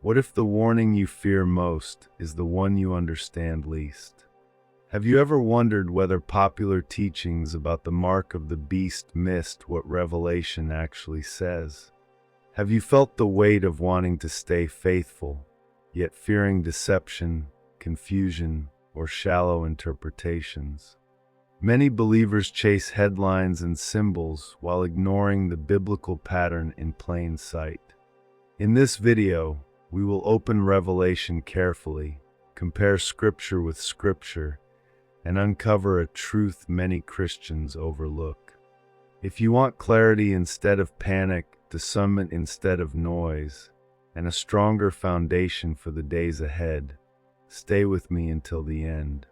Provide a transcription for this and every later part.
What if the warning you fear most is the one you understand least? Have you ever wondered whether popular teachings about the mark of the beast missed what Revelation actually says? Have you felt the weight of wanting to stay faithful, yet fearing deception, confusion, or shallow interpretations? Many believers chase headlines and symbols while ignoring the biblical pattern in plain sight. In this video, we will open Revelation carefully, compare Scripture with Scripture, and uncover a truth many Christians overlook. If you want clarity instead of panic, discernment instead of noise, and a stronger foundation for the days ahead, stay with me until the end.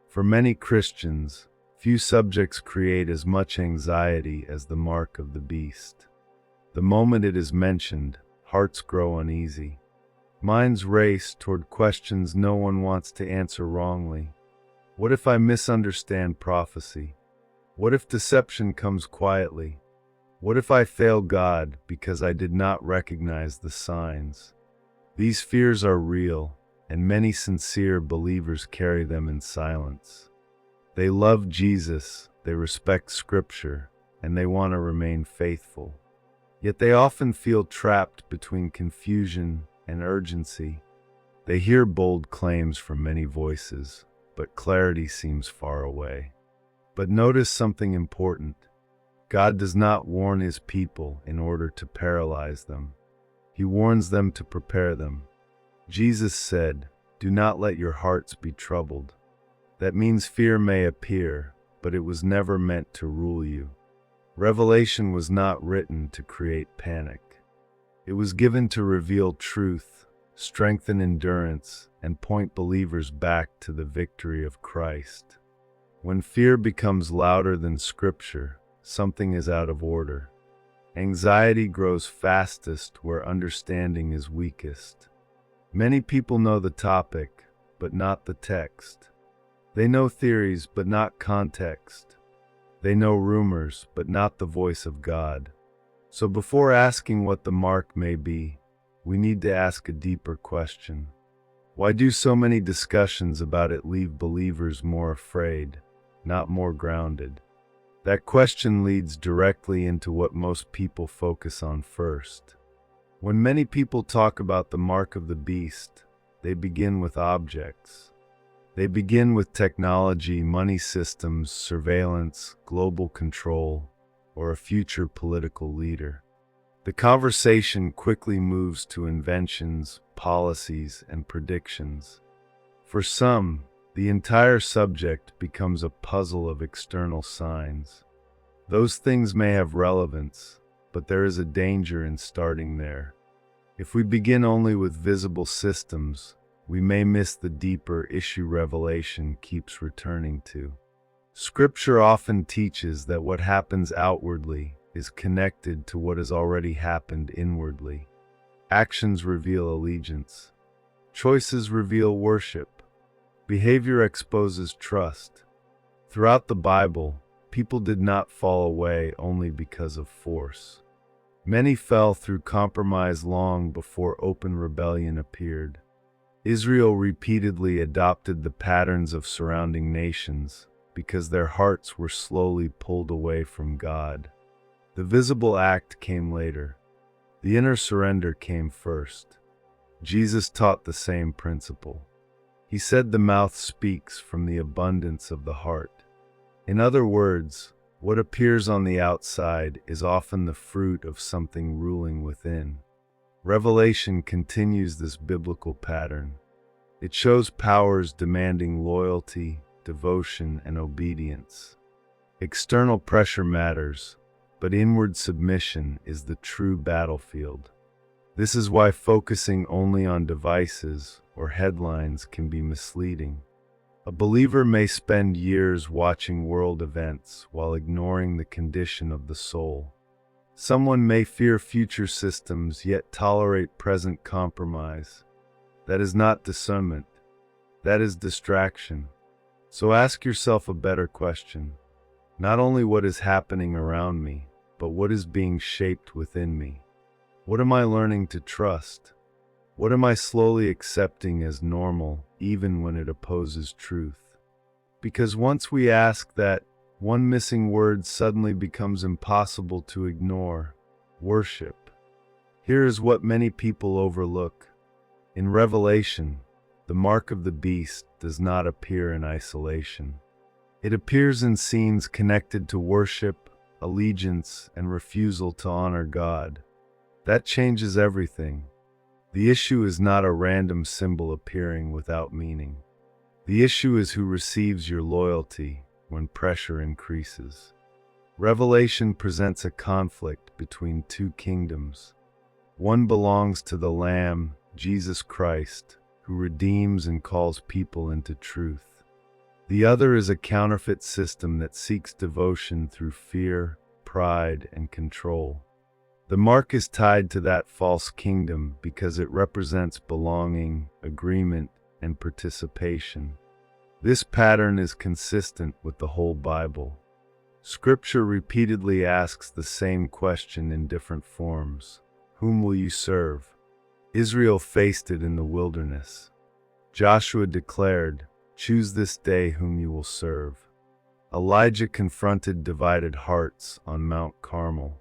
For many Christians, few subjects create as much anxiety as the mark of the beast. The moment it is mentioned, hearts grow uneasy. Minds race toward questions no one wants to answer wrongly. What if I misunderstand prophecy? What if deception comes quietly? What if I fail God because I did not recognize the signs? These fears are real, and many sincere believers carry them in silence. They love Jesus, they respect Scripture, and they want to remain faithful. Yet they often feel trapped between confusion and urgency. They hear bold claims from many voices, but clarity seems far away. But notice something important. God does not warn His people in order to paralyze them. He warns them to prepare them. Jesus said, "Do not let your hearts be troubled." That means fear may appear, but it was never meant to rule you. Revelation was not written to create panic. It was given to reveal truth, strengthen endurance, and point believers back to the victory of Christ. When fear becomes louder than Scripture, something is out of order. Anxiety grows fastest where understanding is weakest. Many people know the topic, but not the text. They know theories, but not context. They know rumors, but not the voice of God. So before asking what the mark may be, we need to ask a deeper question. Why do so many discussions about it leave believers more afraid, not more grounded? That question leads directly into what most people focus on first. When many people talk about the mark of the beast, they begin with objects. They begin with technology, money systems, surveillance, global control, or a future political leader. The conversation quickly moves to inventions, policies, and predictions. For some, the entire subject becomes a puzzle of external signs. Those things may have relevance, but there is a danger in starting there. If we begin only with visible systems, we may miss the deeper issue Revelation keeps returning to. Scripture often teaches that what happens outwardly is connected to what has already happened inwardly. Actions reveal allegiance. Choices reveal worship. Behavior exposes trust. Throughout the Bible, people did not fall away only because of force. Many fell through compromise long before open rebellion appeared. Israel repeatedly adopted the patterns of surrounding nations because their hearts were slowly pulled away from God. The visible act came later. The inner surrender came first. Jesus taught the same principle. He said the mouth speaks from the abundance of the heart. In other words, what appears on the outside is often the fruit of something ruling within. Revelation continues this biblical pattern. It shows powers demanding loyalty, devotion, and obedience. External pressure matters, but inward submission is the true battlefield. This is why focusing only on devices or headlines can be misleading. A believer may spend years watching world events while ignoring the condition of the soul. Someone may fear future systems yet tolerate present compromise. That is not discernment. That is distraction. So ask yourself a better question. Not only what is happening around me, but what is being shaped within me? What am I learning to trust? What am I slowly accepting as normal, even when it opposes truth? Because once we ask that, one missing word suddenly becomes impossible to ignore: worship. Here is what many people overlook. In Revelation, the mark of the beast does not appear in isolation. It appears in scenes connected to worship, allegiance, and refusal to honor God. That changes everything. The issue is not a random symbol appearing without meaning. The issue is who receives your loyalty when pressure increases. Revelation presents a conflict between two kingdoms. One belongs to the Lamb, Jesus Christ, who redeems and calls people into truth. The other is a counterfeit system that seeks devotion through fear, pride, and control. The mark is tied to that false kingdom because it represents belonging, agreement, and participation. This pattern is consistent with the whole Bible. Scripture repeatedly asks the same question in different forms: whom will you serve? Israel faced it in the wilderness. Joshua declared, "Choose this day whom you will serve." Elijah confronted divided hearts on Mount Carmel.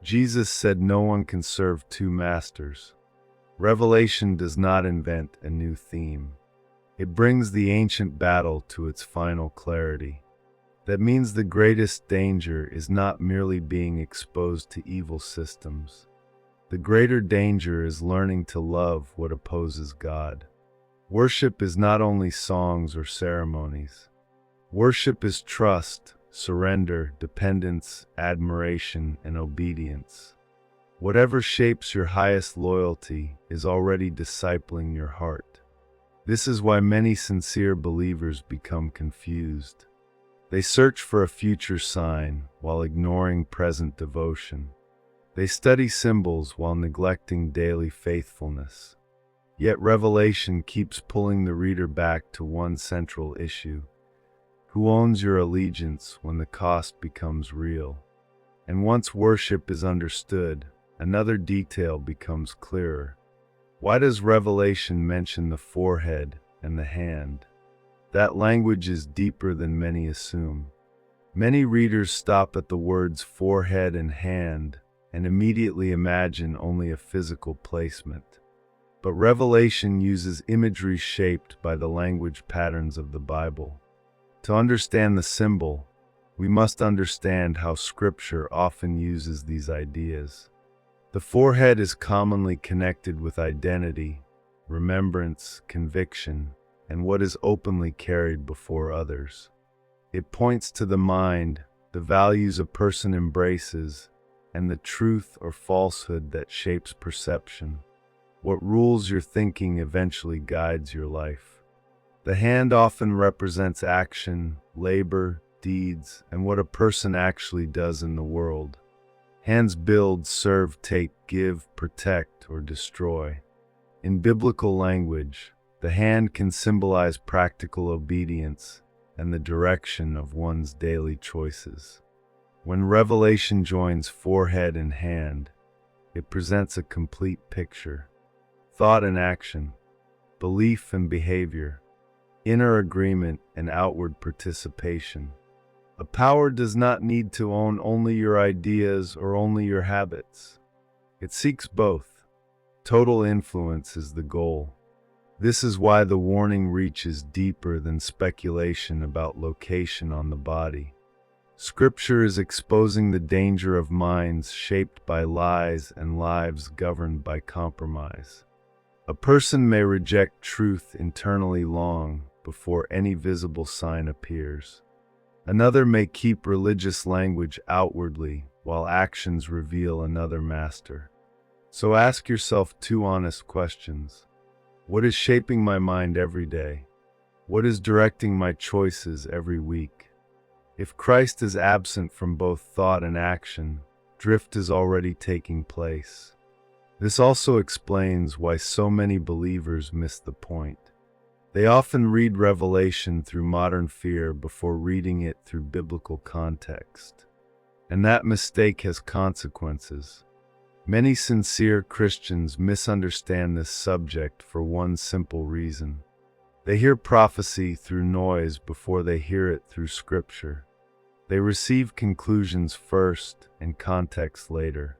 Jesus said no one can serve two masters. Revelation does not invent a new theme. It brings the ancient battle to its final clarity. That means the greatest danger is not merely being exposed to evil systems. The greater danger is learning to love what opposes God. Worship is not only songs or ceremonies. Worship is trust, surrender, dependence, admiration, and obedience. Whatever shapes your highest loyalty is already discipling your heart. This is why many sincere believers become confused. They search for a future sign while ignoring present devotion. They study symbols while neglecting daily faithfulness. Yet Revelation keeps pulling the reader back to one central issue: who owns your allegiance when the cost becomes real? And once worship is understood, another detail becomes clearer. Why does Revelation mention the forehead and the hand? That language is deeper than many assume. Many readers stop at the words forehead and hand and immediately imagine only a physical placement. But Revelation uses imagery shaped by the language patterns of the Bible. To understand the symbol, we must understand how Scripture often uses these ideas. The forehead is commonly connected with identity, remembrance, conviction, and what is openly carried before others. It points to the mind, the values a person embraces, and the truth or falsehood that shapes perception. What rules your thinking eventually guides your life. The hand often represents action, labor, deeds, and what a person actually does in the world. Hands build, serve, take, give, protect, or destroy. In biblical language, the hand can symbolize practical obedience and the direction of one's daily choices. When Revelation joins forehead and hand, it presents a complete picture: thought and action, belief and behavior, inner agreement and outward participation. A power does not need to own only your ideas or only your habits. It seeks both. Total influence is the goal. This is why the warning reaches deeper than speculation about location on the body. Scripture is exposing the danger of minds shaped by lies and lives governed by compromise. A person may reject truth internally long before any visible sign appears. Another may keep religious language outwardly while actions reveal another master. So ask yourself two honest questions. What is shaping my mind every day? What is directing my choices every week? If Christ is absent from both thought and action, drift is already taking place. This also explains why so many believers miss the point. They often read Revelation through modern fear before reading it through biblical context. And that mistake has consequences. Many sincere Christians misunderstand this subject for one simple reason. They hear prophecy through noise before they hear it through Scripture. They receive conclusions first and context later.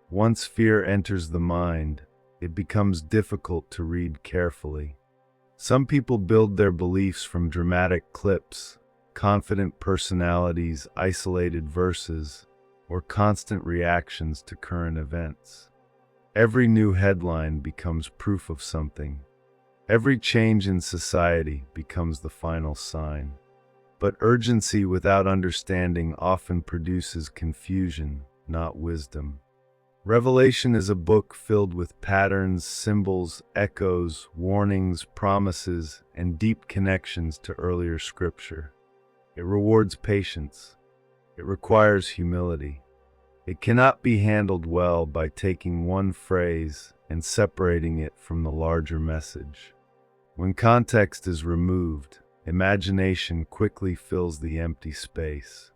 Once fear enters the mind, it becomes difficult to read carefully. Some people build their beliefs from dramatic clips, confident personalities, isolated verses, or constant reactions to current events. Every new headline becomes proof of something. Every change in society becomes the final sign. But urgency without understanding often produces confusion, not wisdom. Revelation is a book filled with patterns, symbols, echoes, warnings, promises, and deep connections to earlier scripture. It rewards patience. It requires humility. It cannot be handled well by taking one phrase and separating it from the larger message. When context is removed, imagination quickly fills the empty space.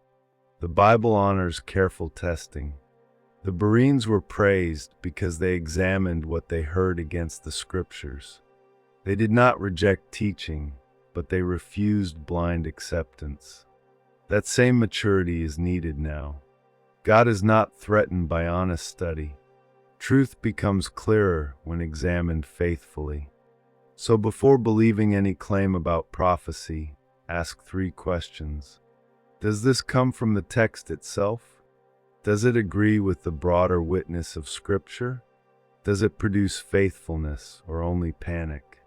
The Bible honors careful testing. The Bereans were praised because they examined what they heard against the Scriptures. They did not reject teaching, but they refused blind acceptance. That same maturity is needed now. God is not threatened by honest study. Truth becomes clearer when examined faithfully. So before believing any claim about prophecy, ask 3 questions. Does this come from the text itself? Does it agree with the broader witness of Scripture? Does it produce faithfulness or only panic?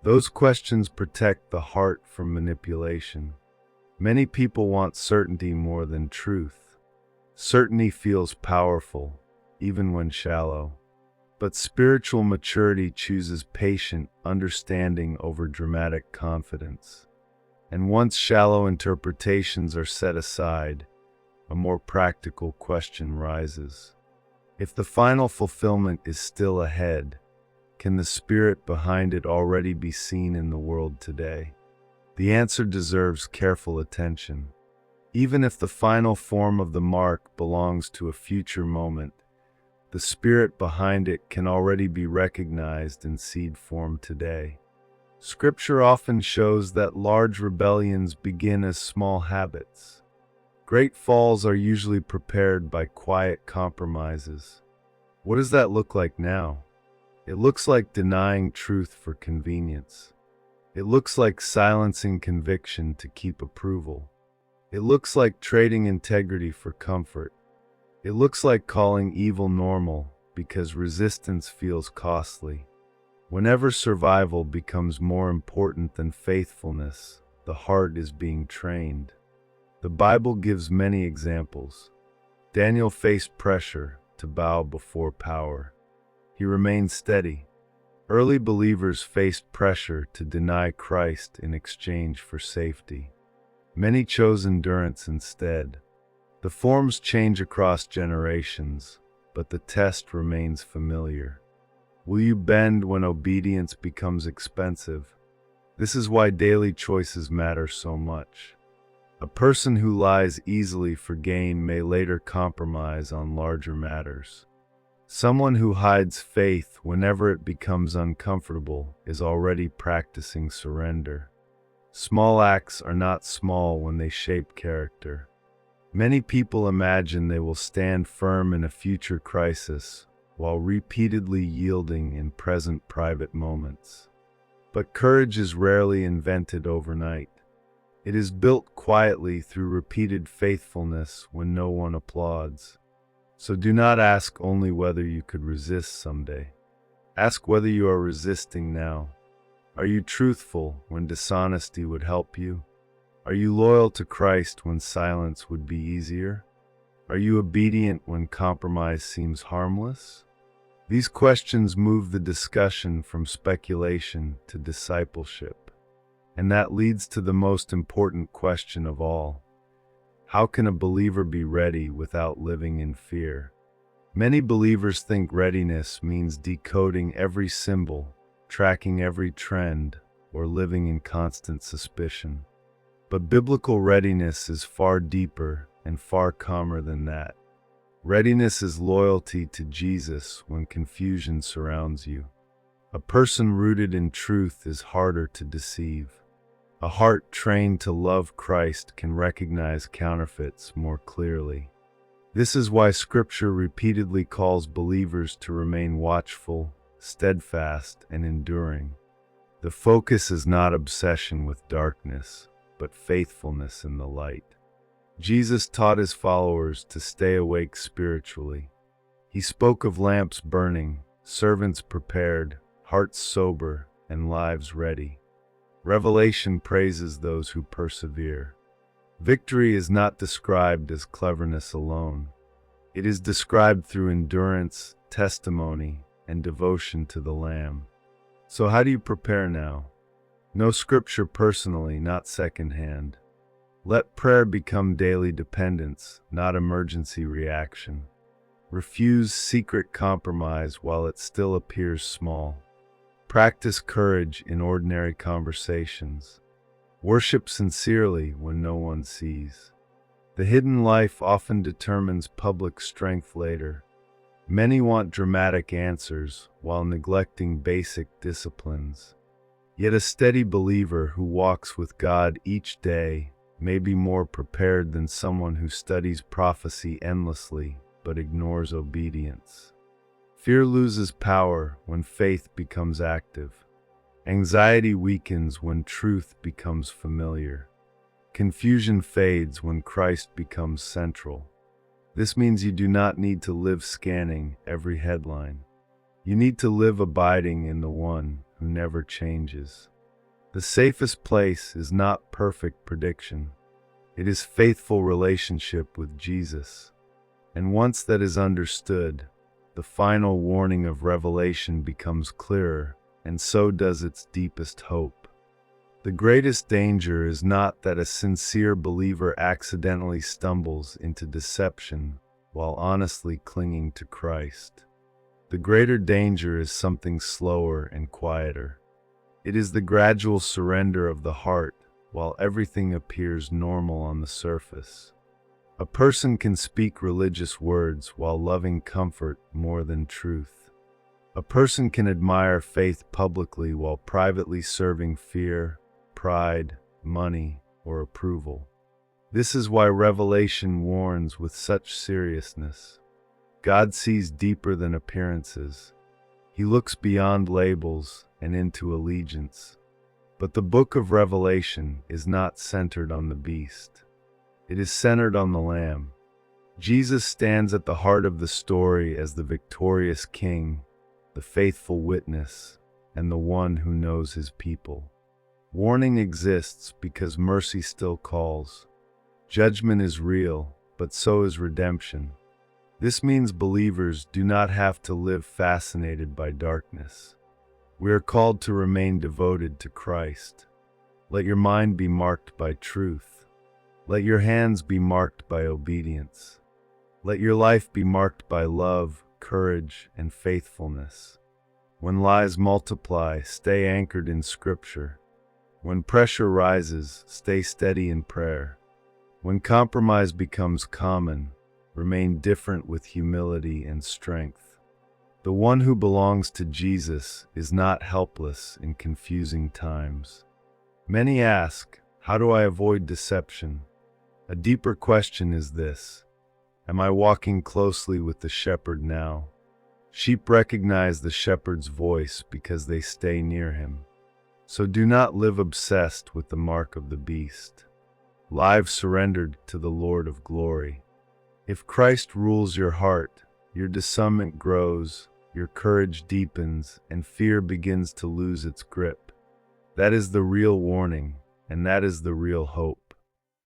Those questions protect the heart from manipulation. Many people want certainty more than truth. Certainty feels powerful, even when shallow. But spiritual maturity chooses patient understanding over dramatic confidence. And once shallow interpretations are set aside, a more practical question rises. If the final fulfillment is still ahead, can the spirit behind it already be seen in the world today? The answer deserves careful attention. Even if the final form of the mark belongs to a future moment, the spirit behind it can already be recognized in seed form today. Scripture often shows that large rebellions begin as small habits. Great falls are usually prepared by quiet compromises. What does that look like now? It looks like denying truth for convenience. It looks like silencing conviction to keep approval. It looks like trading integrity for comfort. It looks like calling evil normal because resistance feels costly. Whenever survival becomes more important than faithfulness, the heart is being trained. The Bible gives many examples. Daniel faced pressure to bow before power. He remained steady. Early believers faced pressure to deny Christ in exchange for safety. Many chose endurance instead. The forms change across generations, but the test remains familiar. Will you bend when obedience becomes expensive? This is why daily choices matter so much. A person who lies easily for gain may later compromise on larger matters. Someone who hides faith whenever it becomes uncomfortable is already practicing surrender. Small acts are not small when they shape character. Many people imagine they will stand firm in a future crisis while repeatedly yielding in present private moments. But courage is rarely invented overnight. It is built quietly through repeated faithfulness when no one applauds. So do not ask only whether you could resist someday. Ask whether you are resisting now. Are you truthful when dishonesty would help you? Are you loyal to Christ when silence would be easier? Are you obedient when compromise seems harmless? These questions move the discussion from speculation to discipleship. And that leads to the most important question of all. How can a believer be ready without living in fear? Many believers think readiness means decoding every symbol, tracking every trend, or living in constant suspicion. But biblical readiness is far deeper and far calmer than that. Readiness is loyalty to Jesus when confusion surrounds you. A person rooted in truth is harder to deceive. A heart trained to love Christ can recognize counterfeits more clearly. This is why Scripture repeatedly calls believers to remain watchful, steadfast, and enduring. The focus is not obsession with darkness, but faithfulness in the light. Jesus taught his followers to stay awake spiritually. He spoke of lamps burning, servants prepared, hearts sober, and lives ready. Revelation praises those who persevere. Victory is not described as cleverness alone. It is described through endurance, testimony, and devotion to the Lamb. So how do you prepare now? Know Scripture personally, not secondhand. Let prayer become daily dependence, not emergency reaction. Refuse secret compromise while it still appears small. Practice courage in ordinary conversations. Worship sincerely when no one sees. The hidden life often determines public strength later. Many want dramatic answers while neglecting basic disciplines. Yet a steady believer who walks with God each day may be more prepared than someone who studies prophecy endlessly but ignores obedience. Fear loses power when faith becomes active. Anxiety weakens when truth becomes familiar. Confusion fades when Christ becomes central. This means you do not need to live scanning every headline. You need to live abiding in the one who never changes. The safest place is not perfect prediction. It is faithful relationship with Jesus. And once that is understood, the final warning of Revelation becomes clearer, and so does its deepest hope. The greatest danger is not that a sincere believer accidentally stumbles into deception while honestly clinging to Christ. The greater danger is something slower and quieter. It is the gradual surrender of the heart while everything appears normal on the surface. A person can speak religious words while loving comfort more than truth. A person can admire faith publicly while privately serving fear, pride, money, or approval. This is why Revelation warns with such seriousness. God sees deeper than appearances. He looks beyond labels and into allegiance. But the book of Revelation is not centered on the beast. It is centered on the Lamb. Jesus stands at the heart of the story as the victorious King, the faithful witness, and the one who knows his people. Warning exists because mercy still calls. Judgment is real, but so is redemption. This means believers do not have to live fascinated by darkness. We are called to remain devoted to Christ. Let your mind be marked by truth. Let your hands be marked by obedience. Let your life be marked by love, courage, and faithfulness. When lies multiply, stay anchored in Scripture. When pressure rises, stay steady in prayer. When compromise becomes common, remain different with humility and strength. The one who belongs to Jesus is not helpless in confusing times. Many ask, how do I avoid deception? A deeper question is this: am I walking closely with the shepherd now? Sheep recognize the shepherd's voice because they stay near him. So do not live obsessed with the mark of the beast. Live surrendered to the Lord of glory. If Christ rules your heart, your discernment grows, your courage deepens, and fear begins to lose its grip. That is the real warning, and that is the real hope.